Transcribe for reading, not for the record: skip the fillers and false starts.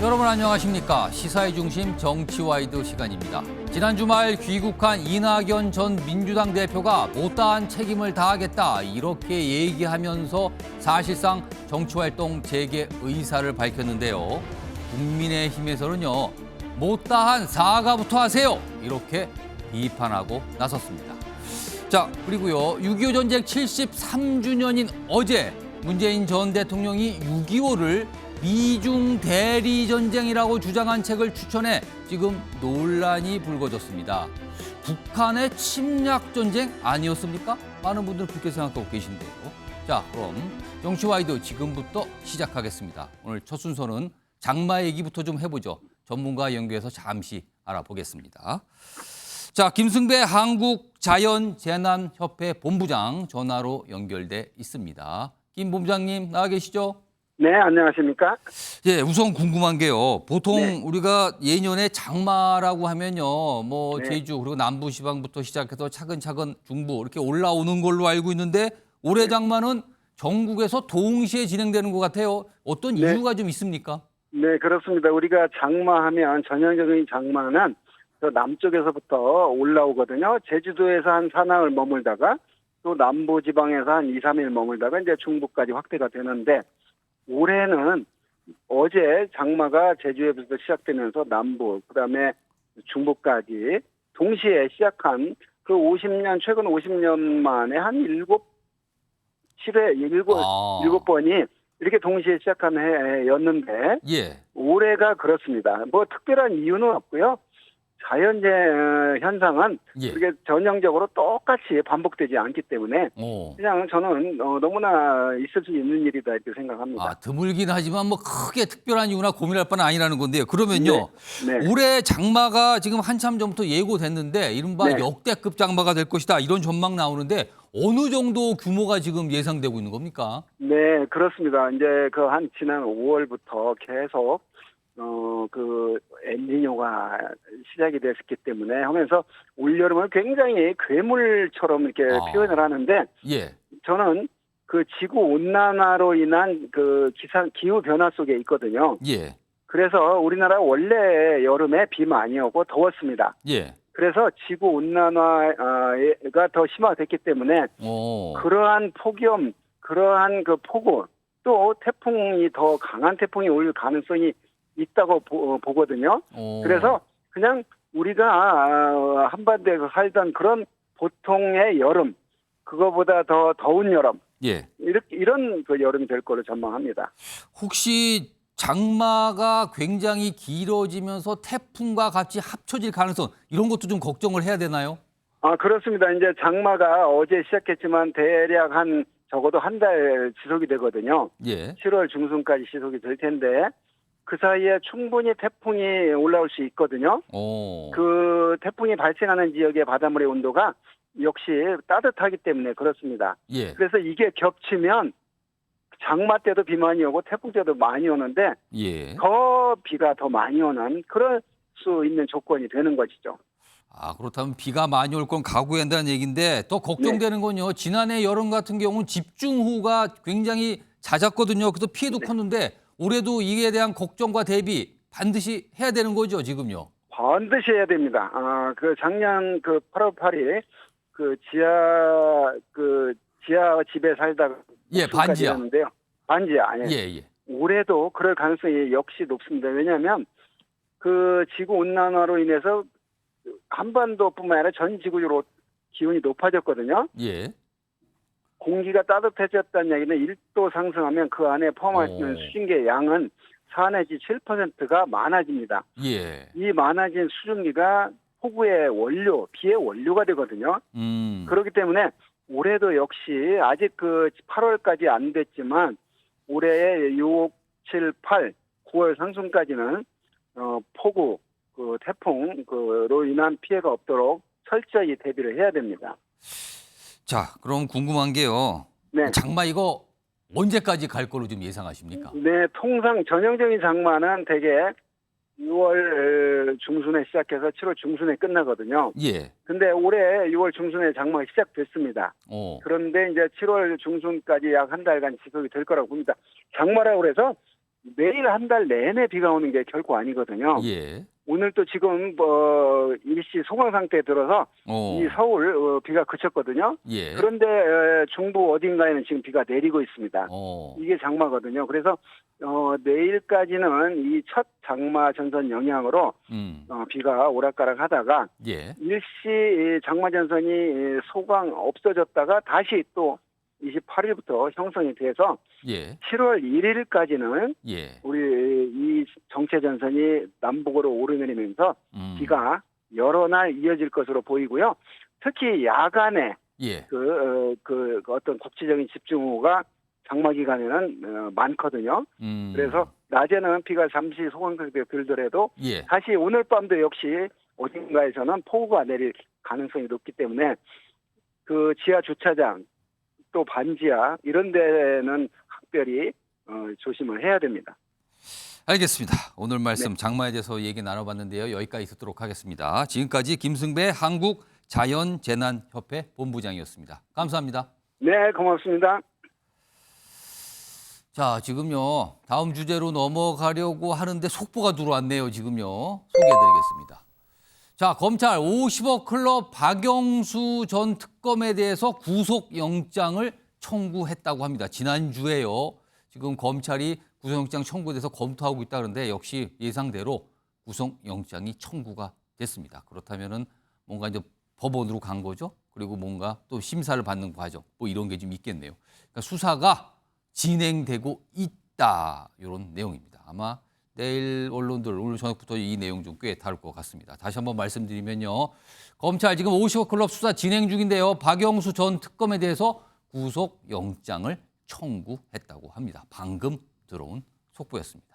여러분 안녕하십니까. 시사의 중심 정치와이드 시간입니다. 지난 주말 귀국한 이낙연 전 민주당 대표가 못다한 책임을 다하겠다 이렇게 얘기하면서 사실상 정치활동 재개 의사를 밝혔는데요. 국민의힘에서는요. 못다한 사과부터 하세요 이렇게 비판하고 나섰습니다. 자, 그리고요. 6.25 전쟁 73주년인 어제 문재인 전 대통령이 6.25를 미중 대리 전쟁이라고 주장한 책을 추천해 지금 논란이 불거졌습니다. 북한의 침략 전쟁 아니었습니까? 많은 분들 그렇게 생각하고 계신데요. 자, 그럼 정치와이드 지금부터 시작하겠습니다. 오늘 첫 순서는 장마 얘기부터 좀 해보죠. 전문가 연결해서 잠시 알아보겠습니다. 자, 김승배 한국자연재난협회 본부장 전화로 연결돼 있습니다. 김 본부장님 나와 계시죠? 네, 안녕하십니까? 예, 우선 궁금한 게요. 보통 네. 우리가 예년에 장마라고 하면요. 뭐 네. 제주 그리고 남부지방부터 시작해서 차근차근 중부 이렇게 올라오는 걸로 알고 있는데 올해 장마는 전국에서 동시에 진행되는 것 같아요. 어떤 네. 이유가 좀 있습니까? 네, 그렇습니다. 우리가 장마하면 전형적인 장마는 저 남쪽에서부터 올라오거든요. 제주도에서 한 사나흘 머물다가 또 남부지방에서 한 2, 3일 머물다가 이제 중부까지 확대가 되는데 올해는 어제 장마가 제주에서부터 시작되면서 남부, 그다음에 중부까지 동시에 시작한 그 50년, 최근 50년 만에 한 7회 번이 이렇게 동시에 시작한 해였는데 예. 올해가 그렇습니다. 뭐 특별한 이유는 없고요. 자연재 현상은 예. 이게 전형적으로 똑같이 반복되지 않기 때문에 그냥 저는 너무나 있을 수 있는 일이다 이렇게 생각합니다. 아, 드물긴 하지만 뭐 크게 특별한 이유나 고민할 바는 아니라는 건데요. 그러면요. 네. 올해 장마가 지금 한참 전부터 예고됐는데 이른바 네. 역대급 장마가 될 것이다 이런 전망 나오는데 어느 정도 규모가 지금 예상되고 있는 겁니까? 네, 그렇습니다. 이제 그 한 지난 5월부터 계속 그 엘니뇨가 시작이 됐기 때문에 하면서 올여름을 굉장히 괴물처럼 이렇게 표현을 하는데 예. 저는 그 지구 온난화로 인한 그 기후 변화 속에 있거든요. 예. 그래서 우리나라 원래 여름에 비 많이 오고 더웠습니다. 예. 그래서 지구 온난화가 더 심화됐기 때문에 그러한 폭염, 그러한 그 폭우, 또 태풍이 더 강한 태풍이 올 가능성이 있다고 보거든요. 그래서 그냥 우리가 한반도에서 살던 그런 보통의 여름, 그거보다 더 더운 여름, 예. 이런 그 여름이 될 거로 전망합니다. 혹시 장마가 굉장히 길어지면서 태풍과 같이 합쳐질 가능성 이런 것도 좀 걱정을 해야 되나요? 아, 그렇습니다. 이제 장마가 어제 시작했지만 대략 한 적어도 한 달 지속이 되거든요. 예. 7월 중순까지 지속이 될 텐데 그 사이에 충분히 태풍이 올라올 수 있거든요. 그 태풍이 발생하는 지역의 바닷물의 온도가 역시 따뜻하기 때문에 그렇습니다. 예. 그래서 이게 겹치면 장마 때도 비 많이 오고 태풍 때도 많이 오는데 예. 더 비가 더 많이 오는 그럴 수 있는 조건이 되는 것이죠. 아, 그렇다면 비가 많이 올 건 각오해야 한다는 얘기인데 더 걱정되는 건요. 지난해 여름 같은 경우는 집중호우가 굉장히 잦았거든요. 그래서 피해도 컸는데 올해도 이에 대한 걱정과 대비 반드시 해야 되는 거죠, 지금요. 반드시 해야 됩니다. 그 작년 그 8월 8일 그 지하 집에 살다가 예, 반지하. 반지하. 예. 올해도 그럴 가능성이 역시 높습니다. 왜냐하면 그 지구 온난화로 인해서 한반도뿐만 아니라 전 지구적으로 기온이 높아졌거든요. 예. 공기가 따뜻해졌다는 얘기는 1도 상승하면 그 안에 포함할 수 있는 수증기의 양은 4 내지 7%가 많아집니다. 예. 이 많아진 수증기가 폭우의 원료, 비의 원료가 되거든요. 그렇기 때문에 올해도 역시 아직 그 8월까지 안 됐지만 올해의 6, 7, 8, 9월 상순까지는 폭우, 그 태풍 그로 인한 피해가 없도록 철저히 대비를 해야 됩니다. 자, 그럼 궁금한 게요. 네. 장마 이거 언제까지 갈 걸로 좀 예상하십니까? 네, 통상 전형적인 장마는 대개 6월 중순에 시작해서 7월 중순에 끝나거든요. 예. 근데 올해 6월 중순에 장마가 시작됐습니다. 그런데 이제 7월 중순까지 약 한 달간 지속이 될 거라고 봅니다. 장마라고 해서 매일 한 달 내내 비가 오는 게 결코 아니거든요. 예. 오늘 또 지금 일시 소강 상태에 들어서 이 서울 비가 그쳤거든요. 예. 그런데 중부 어딘가에는 지금 비가 내리고 있습니다. 이게 장마거든요. 그래서 내일까지는 이 첫 장마 전선 영향으로 비가 오락가락하다가 예. 일시 장마 전선이 소강 없어졌다가 다시 또 28일부터 형성이 돼서 예. 7월 1일까지는 예. 우리 이 정체 전선이 남북으로 오르내리면서 비가 여러 날 이어질 것으로 보이고요. 특히 야간에 예. 그 어떤 국지적인 집중호우가 장마 기간에는 많거든요. 그래서 낮에는 비가 잠시 소강하게 들더라도 예. 다시 오늘 밤도 역시 어딘가에서는 폭우가 내릴 가능성이 높기 때문에 그 지하 주차장 또 반지하 이런 데는 각별히 조심을 해야 됩니다. 알겠습니다. 오늘 말씀 장마에 대해서 얘기 나눠봤는데요. 여기까지 듣도록 하겠습니다. 지금까지 김승배 한국자연재난협회 본부장이었습니다. 감사합니다. 네, 고맙습니다. 자, 지금요. 다음 주제로 넘어가려고 하는데 속보가 들어왔네요. 지금요. 소개해드리겠습니다. 자, 검찰 50억 클럽 박영수 전 특검에 대해서 구속영장을 청구했다고 합니다. 지난주에요. 지금 검찰이 구속영장 청구에 대해서 검토하고 있다 그러는데 역시 예상대로 구속영장이 청구가 됐습니다. 그렇다면은 뭔가 이제 법원으로 간 거죠. 그리고 뭔가 또 심사를 받는 과정 뭐 이런 게 좀 있겠네요. 그러니까 수사가 진행되고 있다 이런 내용입니다. 아마 내일 언론들 오늘 저녁부터 이 내용 좀 꽤 다룰 것 같습니다. 다시 한번 말씀드리면요. 검찰 지금 50억 클럽 수사 진행 중인데요. 박영수 전 특검에 대해서 구속영장을 청구했다고 합니다. 방금 들어온 속보였습니다.